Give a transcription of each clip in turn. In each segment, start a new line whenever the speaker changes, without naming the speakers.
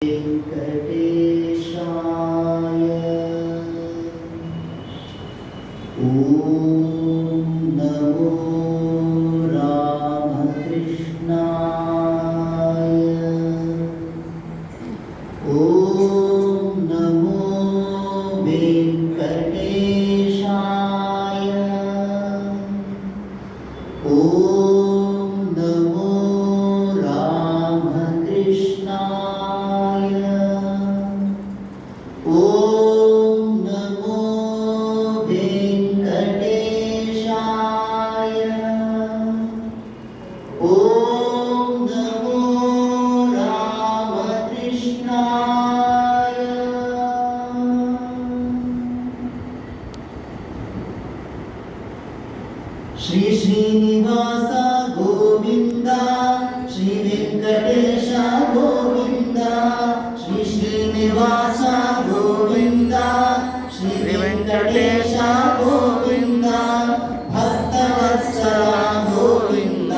वेङ्कटेशाय ॐ नमो रामकृष्णाय ॐ नमो वेङ्कटेशाय ॐ नमो रामकृष्णाय ॐ नमो वेङ्कटेशाय ॐ नमो रामकृष्णाय। श्री श्रीनिवास गोविंद श्री वेंकटेश गोविंद श्री श्रीनिवास गोविंद श्री वेंकटेश गोविंद भक्तवत्सला गोविंद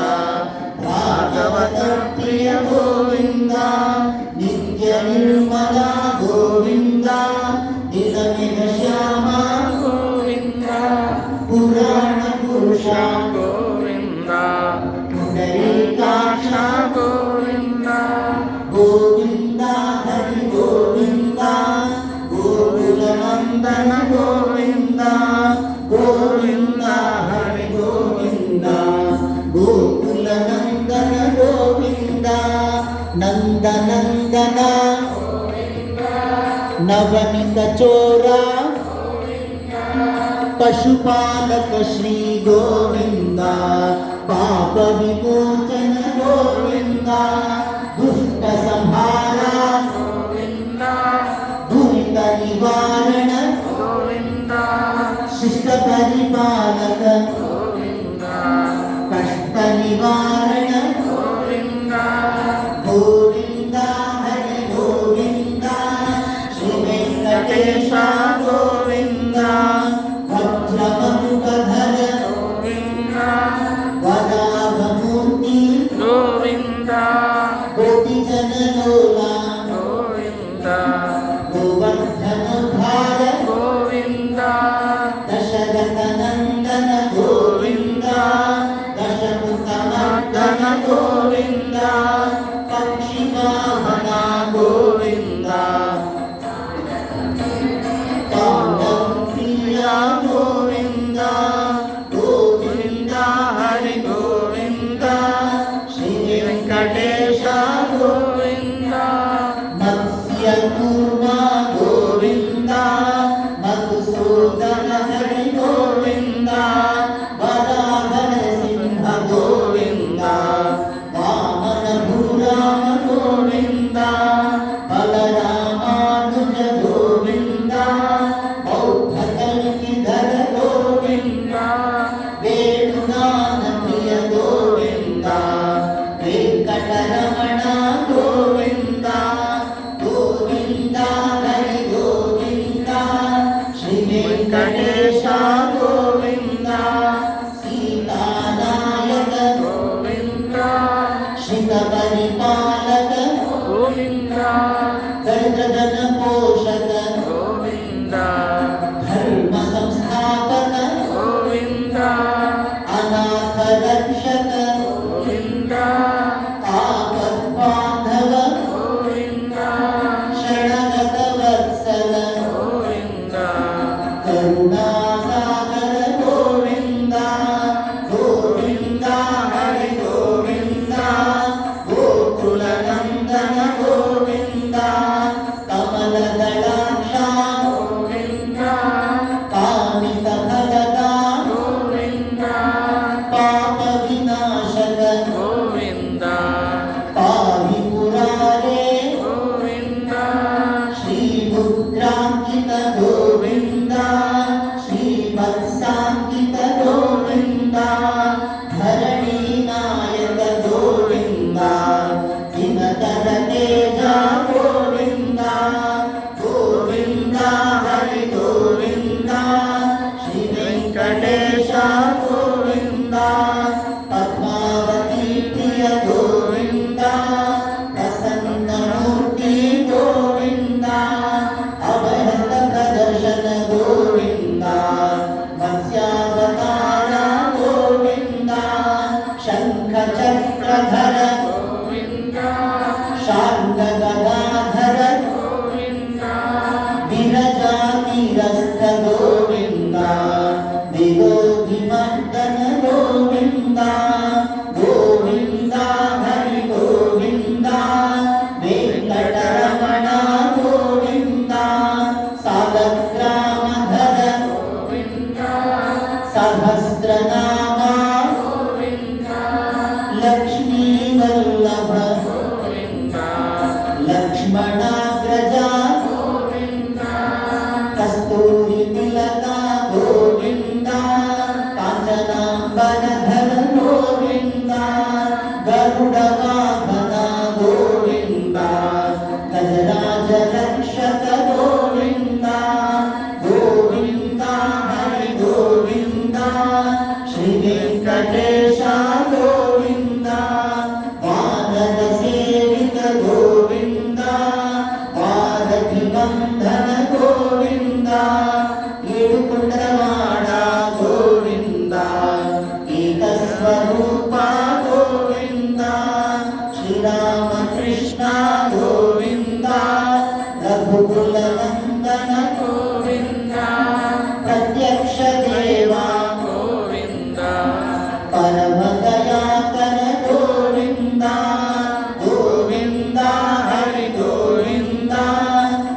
भागवत प्रिय गोविंद नित्य निर्मला गोविंद दिनमिह श्यामा गोविंद पुराण पुरुषा
गोविंद
पुंडरीकाक्ष
गोविंद
गोविंद हरि गोविंद गोकुलनंदन गोविंद गोविंद हरि गोविंद गोकुलनंदन गोविंद नंदनंदन नवनीत चोरा पशुपालक श्री गोविंद पाप विमोचन गोविंद दुष्ट संहारा
गोविंद
दुरित निवारण
गोविंद
शिष्ट परिपालक
गोविंद
कष्ट निवारण
गोविंद
गोविंद हरि गोविंद श्री वेंकटेश गोविंद वज्रमुखधर
गोविंद
वराहमूर्ति
गोविंद
कोटिजनलोला
गोविंद
गोवर्धनोद्धार
गोविंद
दशरथनन्दन गोविंद दशमुखमर्दन गोविंद पक्षिवाहना गोविंद पाण्डवप्रिया गोविंद गोविंद
हरि गोविंद
श्री
वेंकटेश गोविंद
मत्स्यकूर्मा गोविंद मधुसूदन हरि गोविंद वराहन सिंह गोविंद वामन भूराम गोविंद बलरामानुज गोविंद बौद्ध कल्किधर गोविंद वेणुगान प्रिय गोविंद वेंकटरमण गोविंद गोविंद రమణాగ్రజ
గోవింద
కస్తూరి తిలక గోవింద కాంచనాంబరధర గోవింద గరుడ వాహన గోవింద గజరాజ రక్షక గోవింద గోవింద హరి గోవింద శ్రీ వెంకటేశ గోవింద వానర సేవిత గోవింద పార్వతి బంధన గోవింద ఏడుకొండలవాడ గోవింద ఏకస్వరూప గోవింద శ్రీరామకృష్ణ గోవింద రఘుకుల నందన
గోవింద
ప్రత్యక్ష దేవా
గోవింద
పరమ దయాకర గోవింద గోవింద హరి గోవింద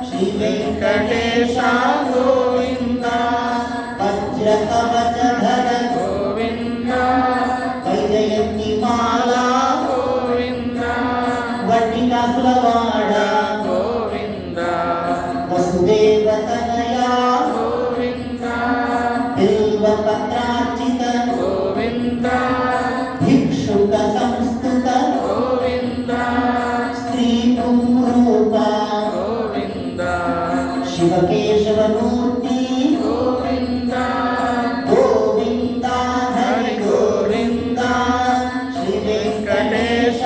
శ్రీ వెంకటేశ గోవింద వజ్ర కవచధర
గోవింద
వైజయంతి మాల
గోవింద
వడ్డికాసులవాడ
గోవింద
వసుదేవ తనయ
గోవింద
బిల్వ పత్రార్చిత
గోవింద
భిక్షుక సంస్థుత
గోవింద
స్త్రీ పుంరూప
గోవింద
శివకేశవమూర్తి
గోవింద
గోవింద హరి గోవింద శ్రీ వెంకటేశ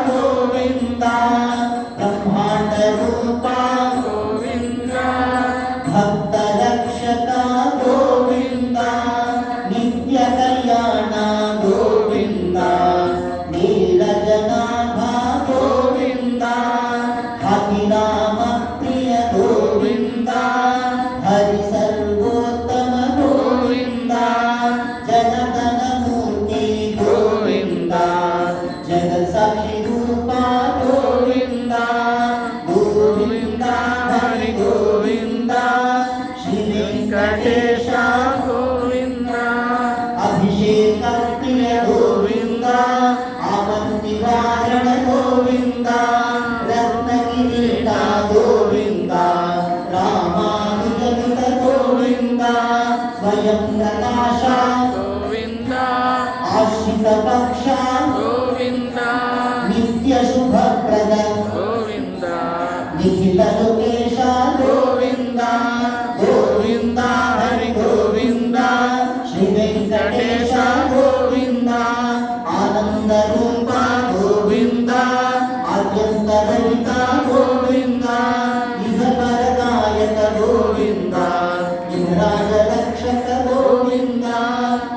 గోవింద బ్రహ్మాండ రూప
గోవింద
భక్త రక్షక గోవింద నిత్య కళ్యాణ గోవింద నీలజనాభ గోవింద అభిరామ ప్రియ గోవింద హరి సర్వోత్తమ గోవింద జనగణ మూర్తి గోవింద జగత్సాక్షి రూప గోవింద గోవింద హరి గోవింద శ్రీ వెంకటేశ
గోవింద
అభిషేక ప్రియ గోవింద ఆవంతి వారణ గోవింద రత్నగిరీట గోవింద రామానుజనుత గోవింద స్వయం ప్రకాశ
గోవింద
ఆశ్రిత పక్ష
గోవింద
నిత్య శుభప్రద
గోవింద
నిఖిల లోకేశ గోవింద గోవింద హరి గోవింద శ్రీ వెంకటేశ గోవింద ఆనంద రూప గోవింద ఆద్యంతరహిత గోవింద ఇహ పరదాయక గోవింద యువరాజ రక్షక గోవింద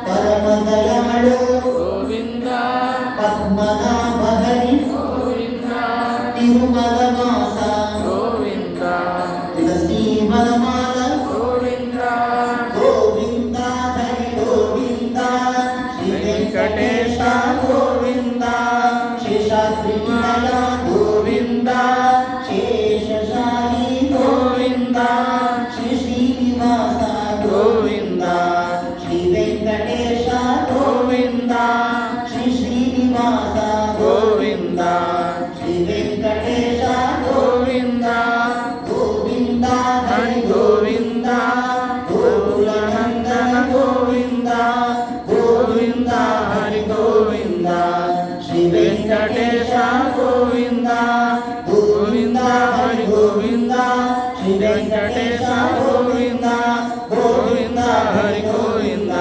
పరమ దయాళు
గోవింద
పద్మనాభ హరి
గోవింద
తిరుమల వాస
గోవింద
తులసీ వనమాల
గోవింద
గోవింద హరి గోవింద శ్రీ వెంకటేశ గోవింద శేషాద్రి నిలయ గోవింద శేషశాయి గోవింద శ్రీ శ్రీనివాస గోవింద శ్రీ వెంకటేశ గోవింద శ్రీ శ్రీనివాస గోవింద శ్రీ వెంకటేశ గోవింద గోవింద హరి గోవింద గోకుల నందన గోవింద గోవింద హరి గోవింద శ్రీ వెంకటేశ గోవింద గోవింద హరి గోవింద శ్రీ వెంకటేశ గోవింద గోవింద హరి గోవింద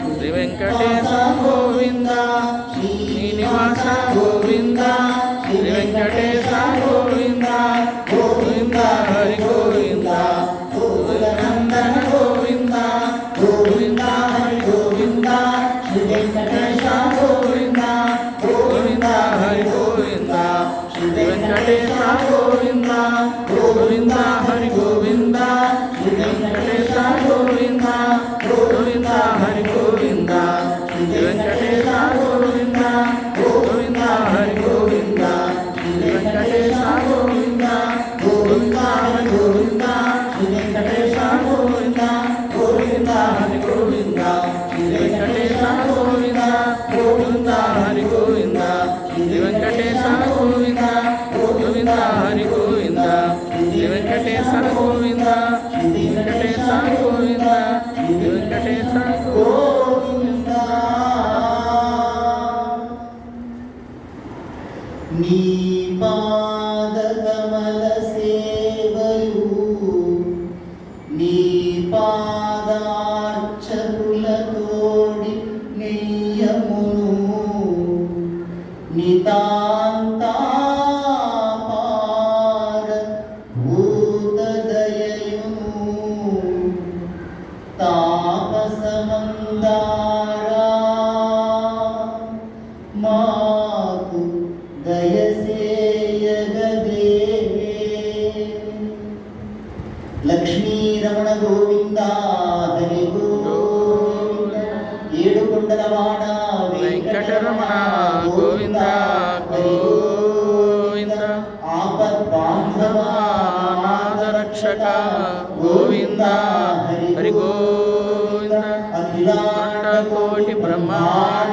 శ్రీ వెంకటేశ గోవింద శ్రీనివాస గోవింద శ్రీ వెంకటేశ గోవింద గోవింద హరి గోవింద
గోకుల నందన గోవింద గోవింద హరి గోవింద శ్రీ వెంకటేశ గోవింద గోవింద హరి గోవింద శ్రీ వెంకటేశ గోవింద గోవింద హరి గోవింద శ్రీ వెంకటేశ గోవింద గోవింద హరి గోవింద శ్రీ వెంకటేశ గోవింద గోవింద హరి గోవింద శ్రీ వెంకటేశ గోవింద గోవింద హరి గోవింద శ్రీ వెంకటేశ గోవింద గోవింద హరి గోవింద శ్రీ వెంకటేశ గోవింద గోవింద హరి గోవింద శ్రీ వెంకటేశ గోవింద గోవింద హరి గోవింద
శ్రీ వెంకటేశ గోవింద శ్రీ వెంకటేశ గోవింద శ్రీ వెంకటేశ
గోవింద నీ పాదకమల సేవయు నీ పాదార్చకులతోడి నియమును నితాంతాపార భూతదయయును తాపసమందారా మాకు దయసేయగదే లక్ష్మీరమణ గోవింద హరి గోవింద ఏడుకొండలవాడ
వెంకటరమణ గోవింద గోవింద ఆపద్బాంధవానాథరక్షక గోవింద హరి గోవింద అఖిలాండ కోటి బ్రహ్మాండ